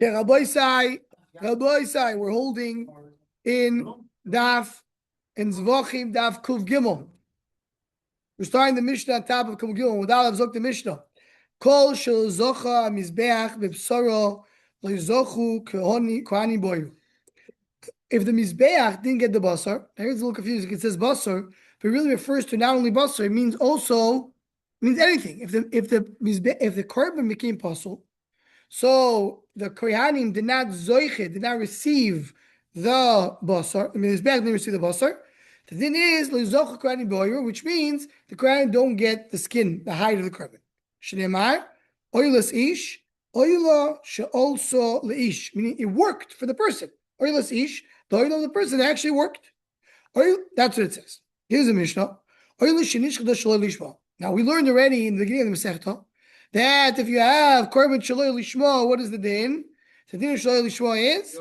Yeah, Rabbi Sai, we're holding in Daf in Zvachim Daf Kuv Gimel. We're starting the Mishnah on top of Kuv Gimel. Without Avzok the Mishnah. Kol shel zocha mizbeach b'psaro lo yozochu kohani boyu. If the mizbeach didn't get the basar, here's a little confusing. It says basar, but it really refers to not only basar. It means anything. If the korban became pasul, so the kohanim did not receive the basar. I mean, the mizbeach didn't receive the basar. The thing is lo yozochu kohani boyu, which means the kohanim don't get the skin, the hide of the korban. Shneimar, oilas ish, oila she'olso leish, meaning it worked for the person. Oilas ish, the oil of the person actually worked. That's what it says. Here's the Mishnah. Now we learned already in the beginning of the Masechta that if you have korban shelo lishma, what is the din? The din of shelo lishma is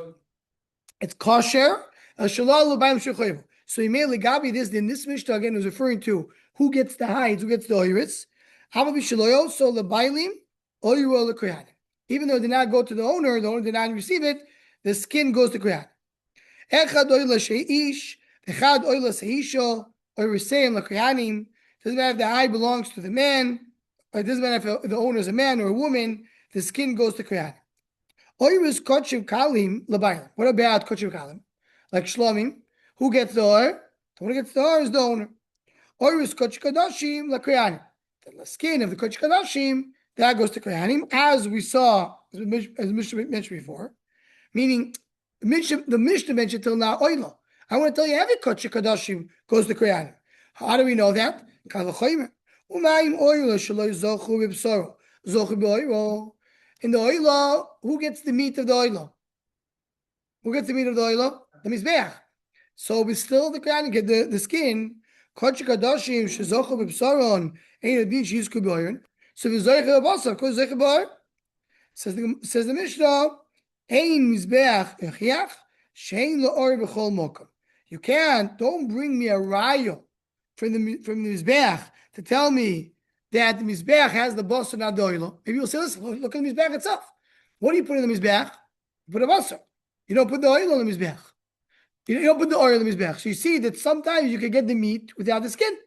it's kosher. So he made legabi this din. This Mishnah again was referring to who gets the hides, who gets the oiris. Even though it did not go to the owner did not receive it, the skin goes to Kohen. Doesn't matter if the eye belongs to the man, or it doesn't matter if the owner is a man or a woman, the skin goes to Kohen. What about kochiv kalim? Like shlomim, who gets the oil? The one who gets the oil is the owner. The skin of the kodesh kadashim that goes to kohanim, as we saw, as Mishnah mentioned before, meaning the Mishnah mentioned till now oila. I want to tell you every kodesh kadashim goes to kohanim. How do we know that? In the oila, who gets the meat of the oila? Who gets the meat of the oila? The mizbeach. So we still the kohanim get the skin. Kodesh kadashim shezochu b'psaron. So says the Mishnah, you don't bring me a raya from the Mizbeach to tell me that the Mizbeach has the basar, not the oil. Maybe you'll say, listen, look at the Mizbeach itself. What do you put in the Mizbeach? You put a basar. You don't put the oil in the Mizbeach. You don't put the oil in the Mizbeach. So you see that sometimes you can get the meat without the skin.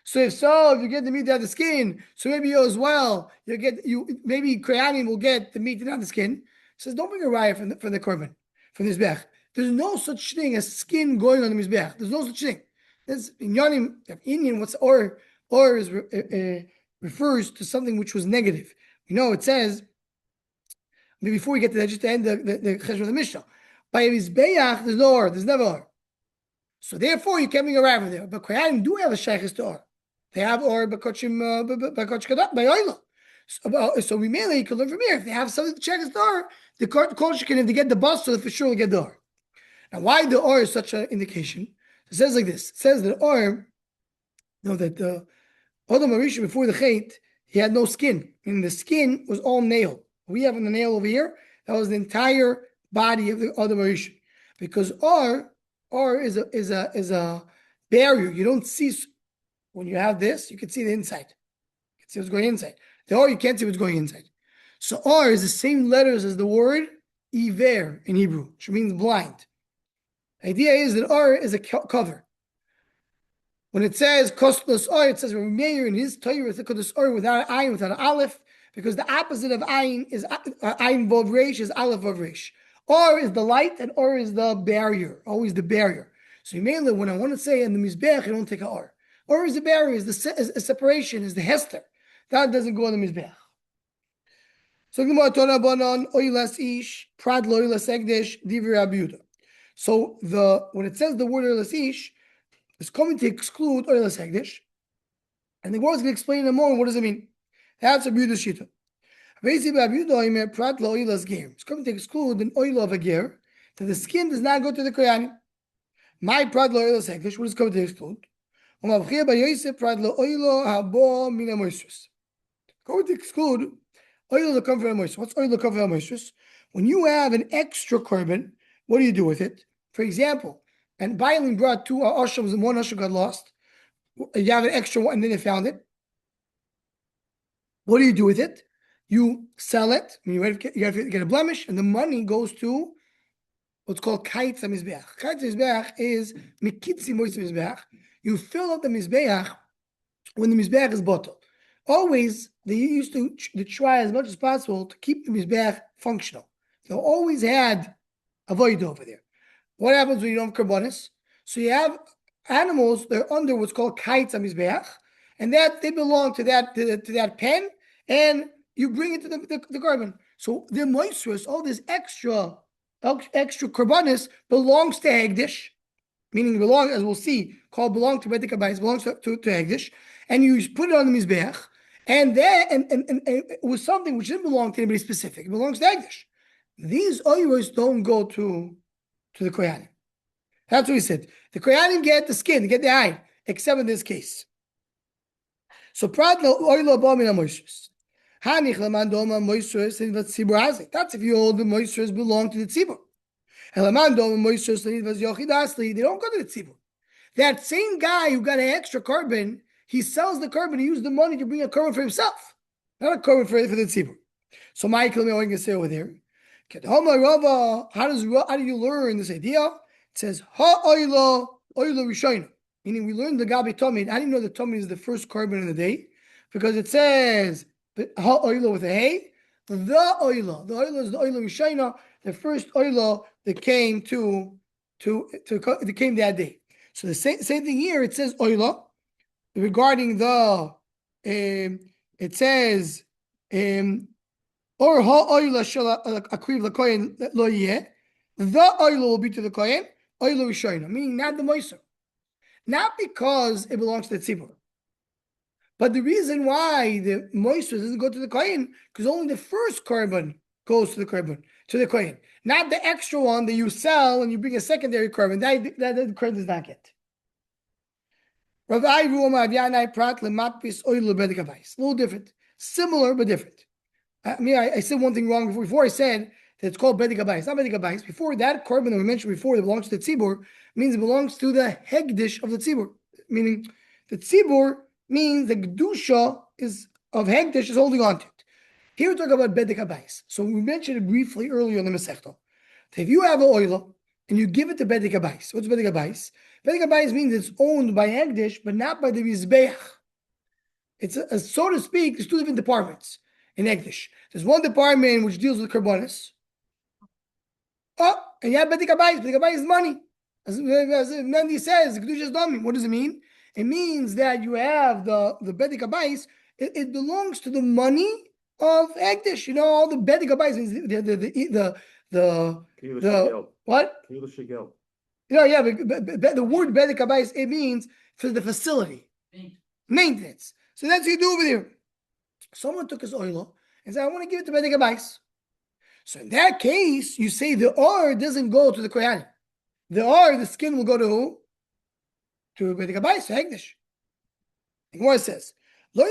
So if you get the meat out of the skin, so maybe you as well, maybe Kohanim will get the meat out of the skin. It says, don't bring a raya from the korban, from the mizbeach. There's no such thing as skin going on the mizbeach. There's no such thing. There's in Indian, what's or is refers to something which was negative. It says, before we get to that, just to end the cheshbon of the Mishnah, by a mizbeach, there's no or, there's never or. So therefore, you can't bring a raya from there. But Kohanim do have a shaykhis to or. They have or by oila. So we mainly can learn from here. If they have something to check his door, the culture can, if they get the bus, so for sure will get the or. Now, why the or is such an indication? It says like this. It says that or, that the Adam Marisha before the Chait, he had no skin. And the skin was all nail. We have on the nail over here, that was the entire body of the Adam Marisha. Because or is a barrier. You don't see. When you have this, you can see the inside. You can see what's going inside. The or, you can't see what's going inside. So or is the same letters as the word iver in Hebrew, which means blind. The idea is that or is a cover. When it says kostos or, it says Meir in his Torah it's kostos or without an ayin, without an aleph, because the opposite of ayin is ayin vav resh is aleph vav resh. Or is the light and or is the barrier, always the barrier. So mainly when I want to say in the mizbeach, I don't take an or. Or is the barrier, is the separation, is the hester. That doesn't go in the mizbeach. So So when it says the word oilas ish, it's coming to exclude oilas hegdish, and the word's going to explain it more. What does it mean? That's a beautiful shita. It's coming to exclude an oil of a ger, that the skin does not go to the kohanim. My prat lo oilas hegdish, what is coming to exclude? Going to exclude oil that comes from moisture. What's oil that comes from moisture? When you have an extra korban, what do you do with it? For example, and Bailing brought two ashams and one asham got lost. You have an extra one and then they found it. What do you do with it? You sell it. You have to get a blemish, and the money goes to what's called kaitz hamizbeach. Kaitz hamizbeach is mikitzi mois mizbeach. You fill up the mizbeach when the mizbeach is bottled. Always, they used to try as much as possible to keep the mizbeach functional. They always had a void over there. What happens when you don't have karbonis? So you have animals, they're under what's called kaitz hamizbeach, and that they belong to that pen, and you bring it to the carbon. So the moisturous, all this extra karbonis belongs to Hegdish, meaning belong, as we'll see, belong to Bedek Habayis, belongs to Hegdish, and you put it on the Mizbeach, and then and it was something which didn't belong to anybody specific. It belongs to Hegdish. These oiros don't go to the Kohanim. That's what he said. The Kohanim get the skin, they get the hide, except in this case. So pratla oilo abomin amoishus. Hanich lamandoma moishus in what tzibur hazik. That's if you hold the moishus belong to the tzibur. Elamandoma moishus in what yochid asli. They don't go to the tzibur. That same guy who got an extra carbon, he sells the carbon. He used the money to bring a carbon for himself, not a carbon for the tzibur. So Michael, what can say over there? How do you learn this idea? It says ha oilo rishayna, meaning we learned the gabi tamid. How do you know the tamid is the first carbon of the day? Because it says ha oilo with a hey. The oilo is the oilo rishayna, the first oilo that came that came that day. So the same thing here. It says oilo regarding the. It says. Or ha oila shel akriv l'kohen lo yeh. The oil will be to the kohen. Oil rishayna, meaning not the moiser, not because it belongs to the tzibur, but the reason why the moiser doesn't go to the kohen because only the first carbon goes to the kohen, not the extra one that you sell and you bring a secondary carbon that the kohen does not get. A little different, similar but different. I said one thing wrong before. I said that it's called Bedek Habayis. Not Bedek Habayis. Before that carbon that we mentioned before that belongs to the Tzibur means it belongs to the Hegdish of the Tzibur. Meaning the Tzibur means the Gedusha of Hegdish is holding on to it. Here we're talking about Bedek Habayis. So we mentioned it briefly earlier in the Masechta. If you have an oil and you give it to Bedek Habayis, what's Bedek Habayis? Bedek Habayis means it's owned by Hegdish, but not by the Mizbeach. It's so to speak, there's two different departments in Hegdish. There's one department which deals with karbonis. And you have Bedek Habayis. Bedek Habayis is money. As Nandi says, what does it mean? It means that you have the Bedek Habayis. It belongs to the money of Hegdish. You know, all the Bedek Habayis means the what? Yeah, the word Bedek Habayis, it means for the facility. Maintenance. So that's what you do over there. Someone took his oil and said, I want to give it to Bedek Habayis. So in that case, you say the or doesn't go to the Kohanim. The skin will go to who? To Bedek Habayis, to Hegdish. The Gemara says, so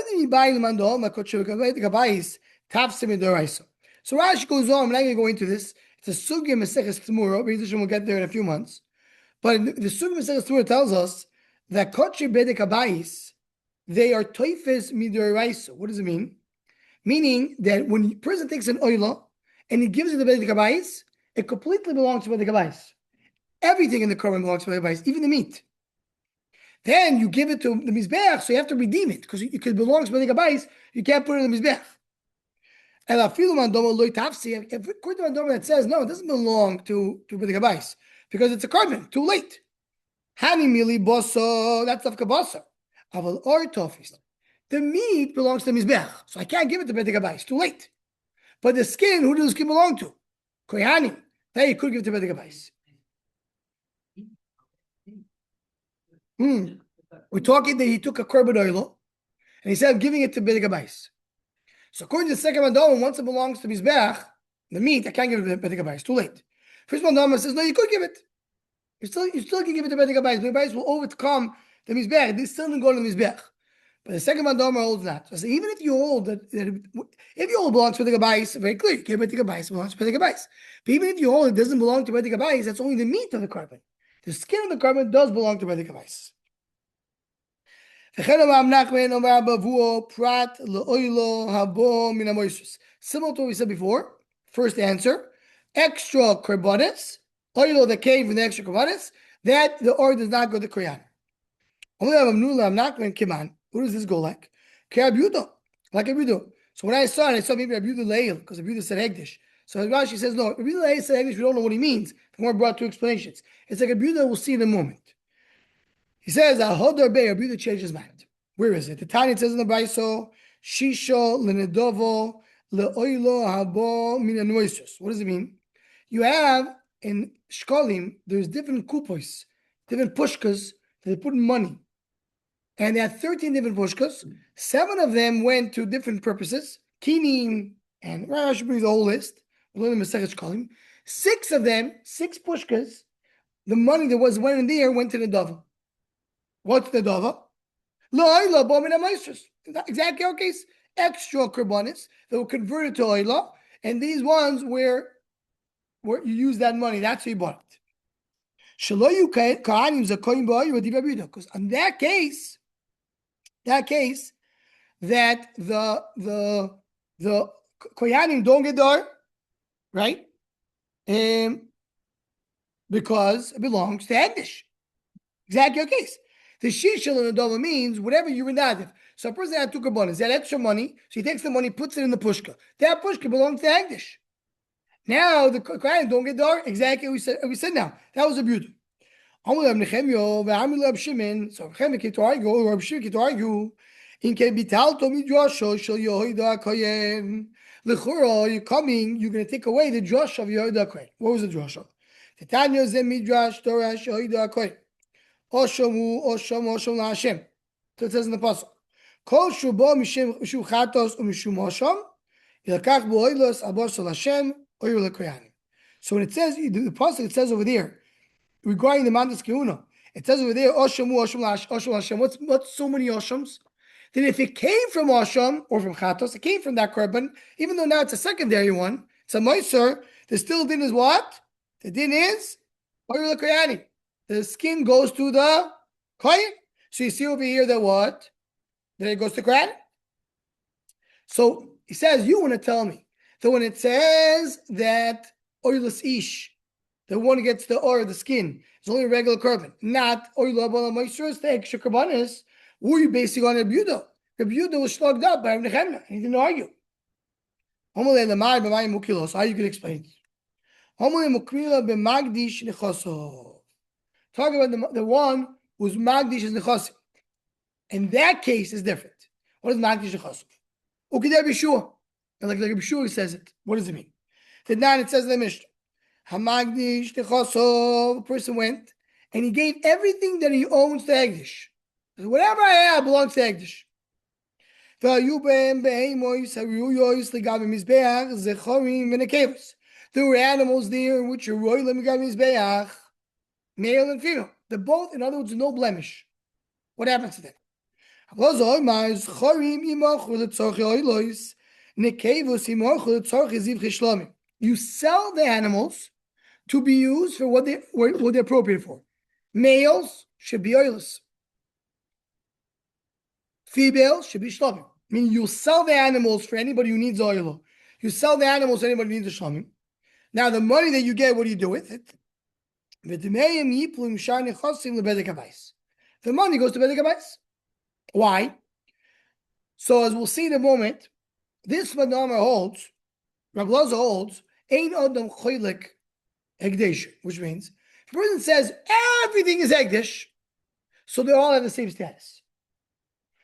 Rashi goes on, I'm not going to go into this. It's a Sugya Maseches Tzmura. We'll get there in a few months. But the Sugya Maseches Tzmura tells us that Koche Bedek Habayis, they are toifes midoraisa. What does it mean? Meaning that when a person takes an oila and he gives it to Bedek Habayis, it completely belongs to Bedek Habayis. Everything in the korban belongs to Bedek Habayis, even the meat. Then you give it to the Mizbeach, so you have to redeem it because it belongs to Bedek Habayis. You can't put it in the Mizbeach. And according to Mandoma that says, no, it doesn't belong to Bedek Habayis because it's a korban, too late. Hani mili boso, that's of kabasa. The meat belongs to the Mizbeach, so I can't give it to Bedek Habayis. Too late. But the skin, who does the skin belong to? Kohanim. That you could give it to Bedek Habayis. We're talking that he took a korban oil and he said, I'm giving it to Bedek Habayis. So according to the second mandama, once it belongs to Mizbeach, the meat, I can't give it to Bedek Habayis. Too late. First mandama says, no, you could give it. You still can give it to Bedek Habayis. Bedek Habayis will overcome the Mizbeach. They still didn't go to the Mizbeach. But the second mandama holds that. So even if you hold that if you hold belongs to Bedek Habayis, very clear, you give Bedek Habayis belongs to Bedek Habayis. But even if you hold it doesn't belong to Bedek Habayis, that's only the meat of the korban. The skin of the korban does belong to Bedek Habayis. Similar to what we said before. First answer, extra korbanos, oil that came from the extra korbanos, that the oil does not go to Koyan. What does this go like? Like Abudo. So when I saw it, I saw maybe Abudo Leil, because Abudo said Hegdish. So Rashi says, no, Abudo Leil said Hegdish, we don't know what he means. The more brought two explanations. It's like Abudo, we'll see in a moment. He says, Ahodar Bey, Abudo changed his mind. Where is it? The Tanya says in the Braiso, Shisho, Lenedovo, Leoilo, Habo, Minanoisus. What does it mean? You have in Shkolim, there's different kupos, different pushkas that they put in money. And there are 13 different pushkas. 7 of them went to different purposes. Kinim, and Rashi brings the whole list. We'll learn the Masechet Shkolim. 6 of them, 6 pushkas, the money that went in there went to the Dava. What's the Dava? Exactly our case. Extra korbanos that were converted to oila, and these ones where you use that money, that's how you bought it. Because in that case, that the koyanim don't get dar, right? Because it belongs to Hegdish. Exactly your case. The shishal in the dova means whatever you renadiv. So a person had two korbanos, that extra money, so he takes the money, puts it in the pushka. That pushka belongs to Hegdish. Now the koyanim don't get dar. Exactly we said now. That was a beauty. So Nechemia came to argue, or Reb Shimon came to argue. In kebitalto midrasho shel Yehoida Kohen. L'chura, you're coming, you're going to take away the drush of Yehoida Kohen. What was the drush of? The Tanya ze midrash torash Yehoida Kohen. Oshomu LaHashem. So it says in the pasuk. Kol shubo mishum chatos umishum osham yilakach bo'oilos abos LaHashem oyer lekoyanim. So when it says the pasuk, it says over there regarding the Mandas Kehuna, it says over there Oshomu Osham LaHashem. What's so many Oshams? That if it came from Osham or from chatos, it came from that korban, even though now it's a secondary one, it's a moiser. The still din is what? The din is oyer lekoyanim. The skin goes to the kohen. So you see over here that what? That it goes to kohen. So he says, you want to tell me that when it says that oilus ish, the one who gets the oil, the skin, is only a regular korban, not oil abala moisturous, the extra korbanos, who are you basing on Reb Yehuda? Reb Yehuda was slugged up by Reb Nechemia. He didn't argue. So how you can explain it? Talk about the one whose Magdish is Nechasim. In that case, is different. What is Magdish Nechasim? Ukidei B'Shua. And like B'Shua says it. What does it mean? The 9, it says in the Mishnah. Hamagdish Nechasim. A person went and he gave everything that he owns to Hegdish. Whatever I have belongs to Hegdish. There were animals there which are royal mizbeach. Male and female. They're both, in other words, no blemish. What happens to them? You sell the animals to be used for what they're appropriate for. Males should be oilers. Females should be shlomim. Meaning you sell the animals for anybody who needs oil. You sell the animals to anybody who needs a shlomim. Now the money that you get, what do you do with it? The money goes to Bedek Habayis. Why? So as we'll see in a moment, this Madama holds, Rav Loza holds, Ein Adam Choylek Hegdesh, which means if a person says everything is Hegdesh, so they all have the same status.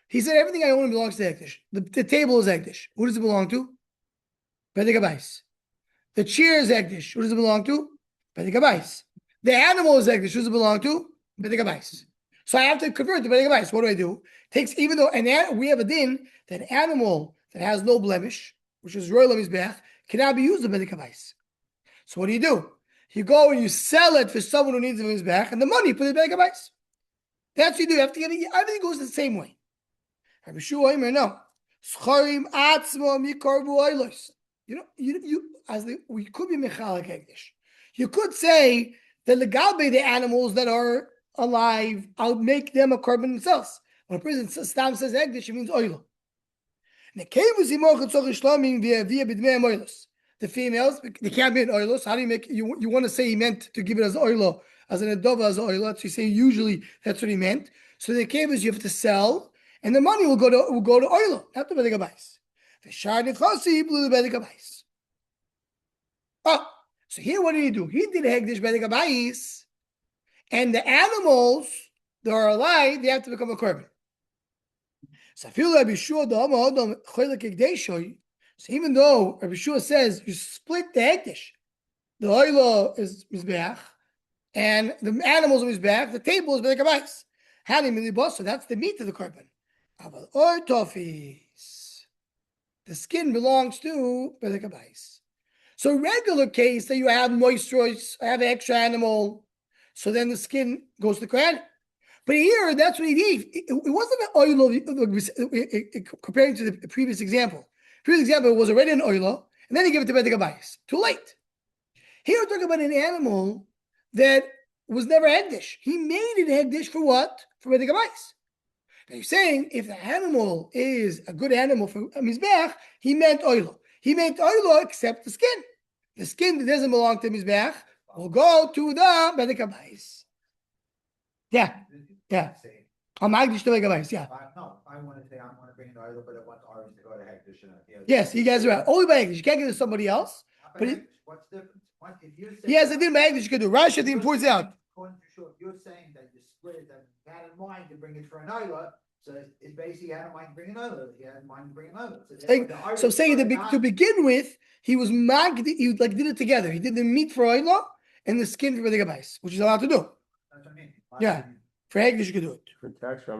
He said everything I own belongs to Hegdesh. The table is Hegdesh. Who does it belong to? Bedek Habayis. The chair is Hegdesh. Who does it belong to? Bedek Habayis. The animal is Hegdish. Who does it belong to? Bedek Habayis. So I have to convert to Bedek Habayis. What do? Even though we have a din that animal that has no blemish, which is royal mizbeach, cannot be used to Bedek Habayis. So what do? You go and you sell it for someone who needs a mizbeach, and the money you put in Bedek Habayis. That's what you do. You have to get it. Everything goes the same way. Rabbi Shua Omer, no. Scharim atzmo mikarbu oilos. We could be mechalek Hegdish. You could say that the galbe, the animals that are alive, I'll make them a korban themselves. When a person stam says hegdish, it means oil. The females, they can't be an oilos. How do you make you want to say he meant to give it as oilo, as an adova, as oilo? So you say usually that's what he meant. So the cables you have to sell, and the money will go to oilo, not to bedekabais. The shard chasi blew the bedekabais. Oh, so here what did he do? He did hegdish bedekabais, and the animals that are alive, they have to become a korban. So even though Rabbi Shua says you split the hektish, the oilo is mizbeach, and the animals are mizbeach, the table is bedekabais. So that's the meat of the korban. The skin belongs to bedekabais. So regular case that you have moisturize, I have an extra animal, so then the skin goes to the kohen. But here, that's what he did. It wasn't an oil comparing to the previous example. Previous example was already an oil, and then he gave it to bedekabais. Too late. Here we're talking about an animal that was never hegdish. He made it hegdish for what? For bedekabais. Now you're saying if the animal is a good animal for mizbeach, he meant oil. He meant oil except the skin. The skin that doesn't belong to mizbeach will go to the bedekabais. Yeah. Yeah. I'm Magdish to Megabais, yeah. No, I want to say I want to bring an oil, but I want ours to go to Hektish. Yes, you guys are right. Only by Magdish. You can't give it to somebody else. But what's different? He has a din Magdish you can do. Rashi the points out. You're saying that you split it, that you had in mind to bring it for an oil. So it's basically you had in mind to bring an oil. He had in mind to bring an oil. So saying to begin with, he was Magdi, he like did it together. He did the meat for oil and the skin for the gabais, which is allowed to do. That's what I mean. Yeah. For Hegdish, you could do it. For tax, a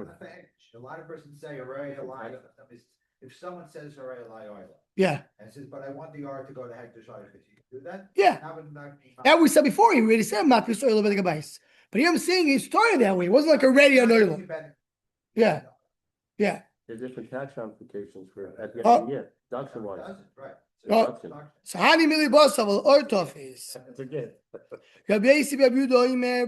lot of persons say array alai. If someone says array alai oil, yeah, and says, but I want the R to go to Hektish oil, could you do that? Yeah. That we said before. He already said mapis oil of the gabais. But here I'm saying he started that way. It wasn't like already an oil. Yeah, yeah. There's different tax ramifications for at the end of the year. Deduction wise. Right. So Hani Mili Bosaval or Tofis. Forget. Rabbi Yeshiva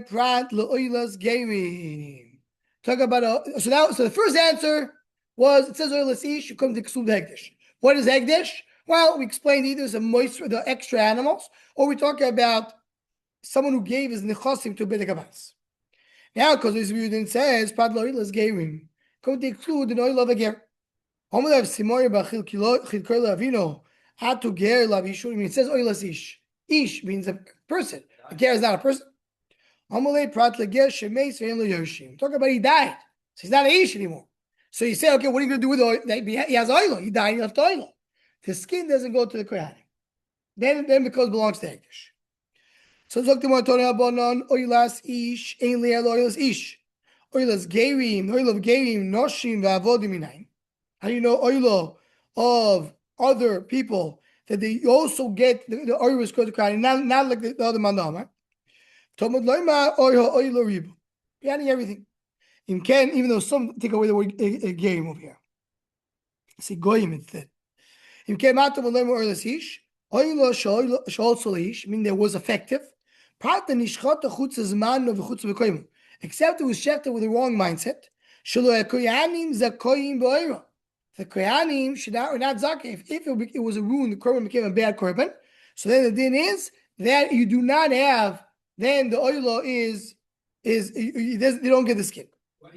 Prat Loilas Gaming. Talk about so the first answer was it says oilas ish, you come to Ksub Hegdish. What is Hegdish? Well, we explained either some moisture, the extra animals, or we talk about someone who gave his nechosim to bedekabais. Now, because this Yudin says Prat Loilas Gaming, come to exclude the oil of a ger. Homelav Simoy Bachil Chilkola Avino. It says oilas ish. Ish means a person. A ger is not a person. Talk about he died. So he's not an ish anymore. So you say, okay, what are you going to do with oil? He has oil. He died, he left oil. The skin doesn't go to the kohanim. Then because it belongs to Hektish. So talk to more Torah Bonon, oilas ish, ein liel oilas ish. Oilas gerim, oil of gerim, noshim, va'avodim inayin. How do you know oil of other people that they also get the oil was going to kohanim, not like the other mandam, Talmud loima oil ribu. You're adding everything. Even though some take away the word gerim over here. See goyim instead. In Ken matam loima oil ish. Oil shol solish mean there was effective. Part the nishchat chutz zman of chutz bekoyim. Except it was shefted with the wrong mindset. Shelo koyanim zakoyim ba'oira. The koyanim should not zakeh. If it was a ruin, the korban became a bad korban. So then the din is that you do not have. Then the oil is they don't get the skin. Why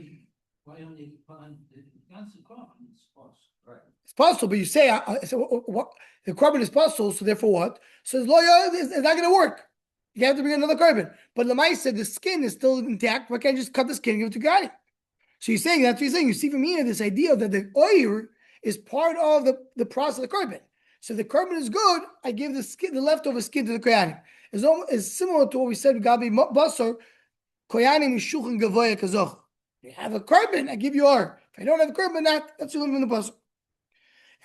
don't they find the korban? Right. It's possible, but you say what the korban is possible, so therefore what? So it's not going to work. You have to bring another korban. But Lamai said the skin is still intact. Why can't you just cut the skin and give it to God? So you're saying that's what you're saying. You see from here this idea that the oil is part of the process of the korban. So the korban is good. I give the skin, the leftover skin to the koyanim. It's similar to what we said with Gabi Basar. Koyanim mishuchin gavoya kazoch. You have a korban, I give you or. If I don't have a korban, that's the limit in the Basar.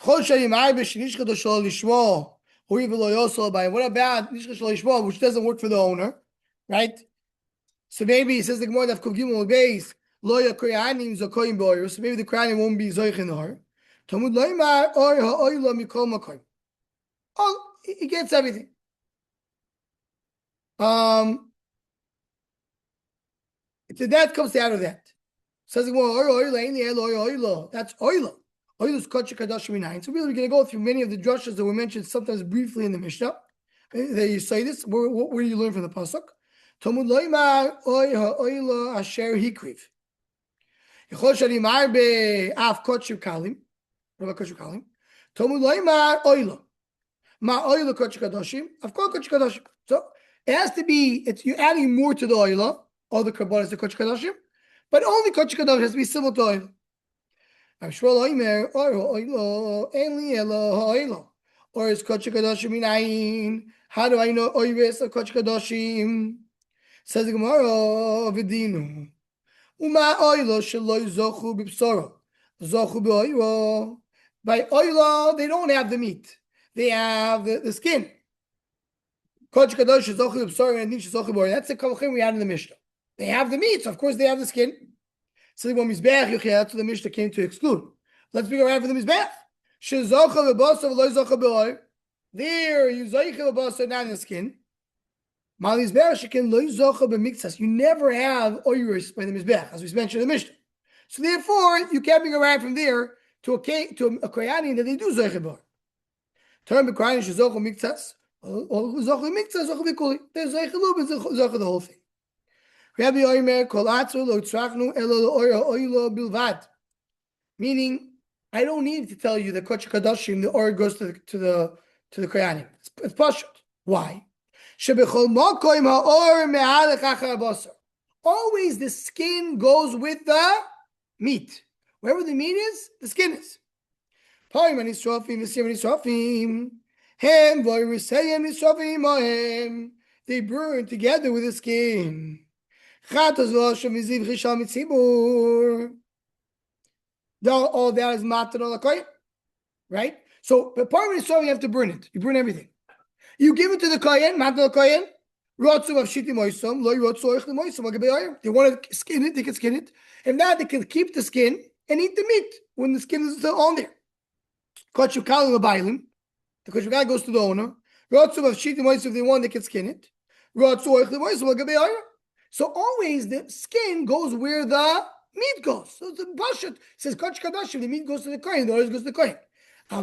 What about nishcha shel lishmo, which doesn't work for the owner, right? So maybe it says the Gemara of Kugimul base loya koyanim zakoyim boyer. So maybe the koyanim won't be zoich in the heart. Talmud loymar or ha'oyla mikol makoyim. Oh, he gets everything. So that comes out of that. Says the Gemara, that's oila. Oila is kachik kadashim minayin. So really, we're going to go through many of the drushes that were mentioned sometimes briefly in the Mishnah. There you say this. Where do you learn from the pasuk? Talmud loymar oy ha'oila asher hikriv. Yechol shalimar be'af kachik kalim. What about kachik kalim? Talmud loymar oila. Ma oila kachik kadashim. Of course, kachik kadashim. So it has to be. You're adding more to the oila. All the karbonas to kachik kadashim. But only kachik kadashim has to be similar to oil. Or is kachik kadashim minayin? How do I know oives of kachik kadashim? Says the Gemara, v'dinu. Uma oilo shelo zochu b'psoro. Zochu b'oilo. By oilo, they don't have the meat. They have the skin. Kachik kadashim zochu b'psoro and nish zochu b'oilo. That's the kavachim we had in the Mishnah. They have the meat, so of course they have the skin. So the Mizbeach Yochei, that's what the Mishnah came to exclude. Let's figure out for the Mizbeach. Shezocha v'basa v'lo zocha b'oil. There, you zoicha v'basa, not in the skin. Mal Mizbeach shekin lo zocha b'miktsas. You never have oiris by the Mizbeach, as we mentioned in the Mishnah. So therefore, you can't bring around from there to a koyanim that they do zoicha b'oil. Term b'koyanim shezocha miktsas. Or zocha miktsas, zocha b'kuli. There's zoicha a little bit, zocha the whole thing. Meaning, I don't need to tell you that kachik kadashim, the oil goes to the koyanim. It's pashut. Why? Always the skin goes with the meat. Wherever the meat is, the skin is. They burn together with the skin. All that is matar al kohen, right? So the part of the you have to burn it. You burn everything. You give it to the kohen, matar al kohen. They want to skin it, they can skin it. If not, they can keep the skin and eat the meat when the skin is still on there. The kochukal goes to the owner. If they want, they can skin it. So always the skin goes where the meat goes. So the Bashat says kach kadashim, the meat goes to the kohen, the oil goes to the kohen. By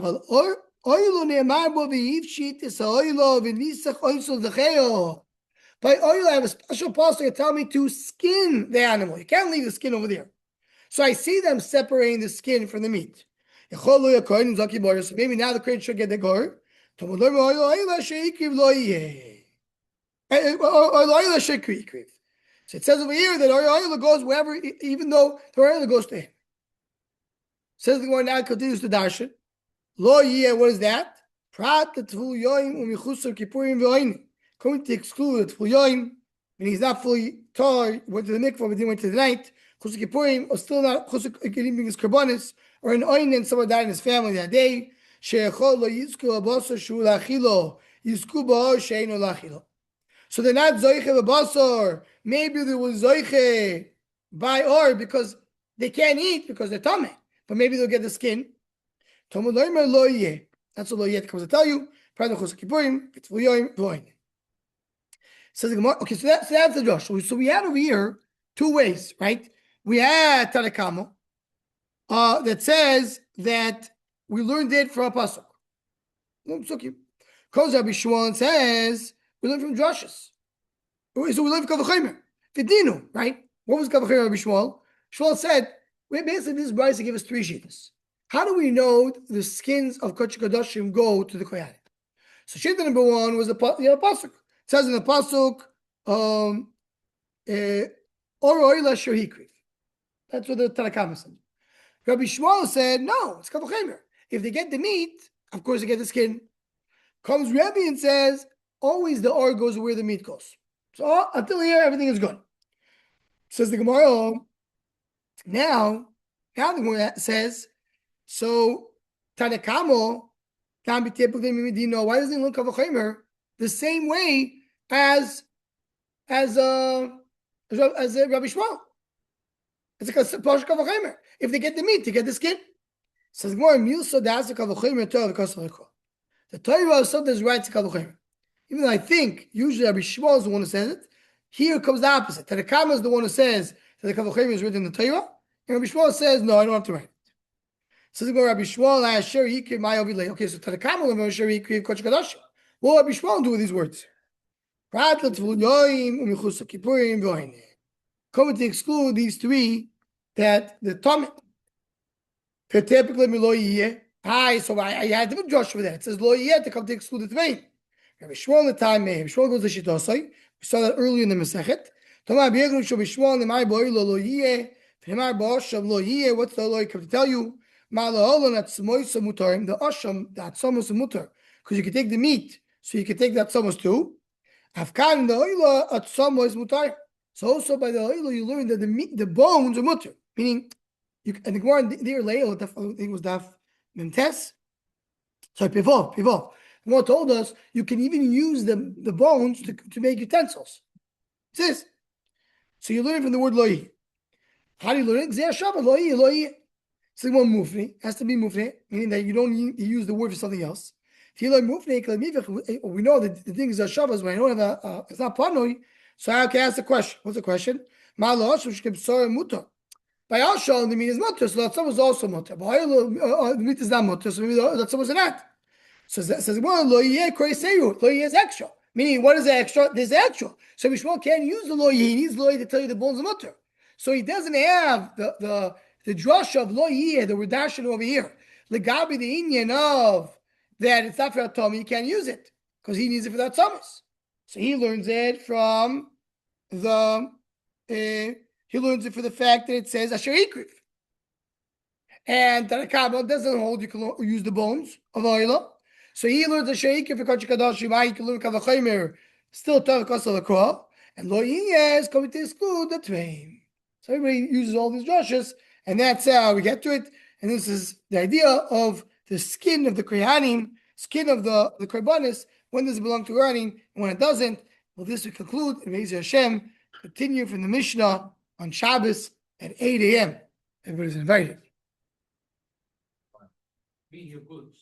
oil, I have a special pasuk that tell me to skin the animal. You can't leave the skin over there. So I see them separating the skin from the meat. So maybe now the kohen should get the gore. So it says over here that oil goes wherever, even though the oil goes to him. Says the Gemara now continues to darshan. Lo yeh, what is that? Prat l'tful yoim u'michusar kippurim v'oinim. Going to exclude the tful yoim, and he's not fully tar, went to the mikvah, but then went to the night. Chusar kippurim, or still not chusar kippurim his karbonis, or an oin and someone died in his family that day. She'echol lo yizku abasar shu lachilo, yizku ba'or she'eno lachilo. So they're not zoiche b'basar. Maybe there was zoiche by or because they can't eat because they're tameh. But maybe they'll get the skin. That's what lo yeh comes to tell you. Says the Gemara. Okay, so that's the Josh. So we had over here two ways, right? We had Tanakama that says that we learned it from a pasuk. Because Rabbi Shmuel says we learn from Drushes. So we learn from Kavachimer. Vidinu, right? What was Kavachimer Rabbi Shmuel? Shmuel said, we basically this brayso to give us three shittas. How do we know the skins of Kodesh Kodashim go to the Kohanim? So shitta number one was the pasuk. It says in the pasuk, or oila shohikriv. That's what the Tanakama said. Rabbi Shmuel said, no, it's Kavachimer. If they get the meat, of course they get the skin. Comes Rabbi and says, always the or goes where the meat goes. So until here, everything is good. Says the Gemara. Now the Gemara says, so Tanakamo can be typically Medino. Why doesn't he look Kavachimer the same way as Rabbi Shmuel? It's like a Pasha Kavachimer. If they get the meat, they get the skin. Says Gemara, Milso das Kavachimer Torah v'Kosel. The Torah sometimes writes Kavachimer. Even though I think usually Rabbi Shmuel is the one who says it, here comes the opposite. Tanakama is the one who says that the Kavachimer is written in the Torah, And Rabbi Shmuel says, no, I don't have to write it. So Rabbi Shmuel, Asher Yikriv my Ovilei. Okay, so Tanakamal of Asher Yikriv Kodesh Kodashim. What will Rabbi Shmuel do with these words? Come to exclude these three that the Talmud. Typically, so I had a different Josh for that. It says lo yeh to come to exclude the twain. Rabbi Shmuel the time Rabbi Shmuel goes to Shittosai. We saw that earlier in the Masechet. What's the law to tell you? The asham that somos mutar, because you can take the meat, so you can take that somos too. Afkan the oila at somos mutar. So also by the oila you learn that the meat, the bones are mutar, meaning you and the Gemara there later I think it was daf memtes. So pivot. The Gemara told us you can even use the bones to make utensils. It says. So you learn from the word lo'i. How do you learn it? Zeh Shabbat lo'i. So one mufni has to be mufni, meaning that you don't use the word for something else. If you learn mufni, we know that the thing is Shabbat when I don't have it's not panoi. So I can ask the question. What's the question? Ma lo shkem sorry mutar. By Ashal, the meat is mutar, so that someone is also mutar. But the meat is not mutar, so maybe that someone's not. So it says well lo'i koiseyu. Lo'i is extra. Meaning, what is the extra? There's the extra. So Mishmuel can't use the lo'i. He needs lo'i to tell you the bones are mutter. So he doesn't have the drush of lo'i, the redaction over here. Legabi the inyan of that it's not for a tummy. He can't use it because he needs it for that thomas. So he learns it from the. He learns it for the fact that it says asher ikriv. And Tanakama doesn't hold you can use the bones of oila. So he learns the sheikh if you catch Kadashim, he can learn Kavachimer, still Tav Kasal Akra, and Lo Yes coming to exclude the twain. So everybody uses all these drushes, and that's how we get to it. And this is the idea of the skin of the Kriyanim, skin of the Korbanis, when does it belong to Kohanim, and when it doesn't. Well, this we conclude, and Be'ez Hashem, continue from the Mishnah on Shabbos at 8 a.m. Everybody's invited. Be your goods.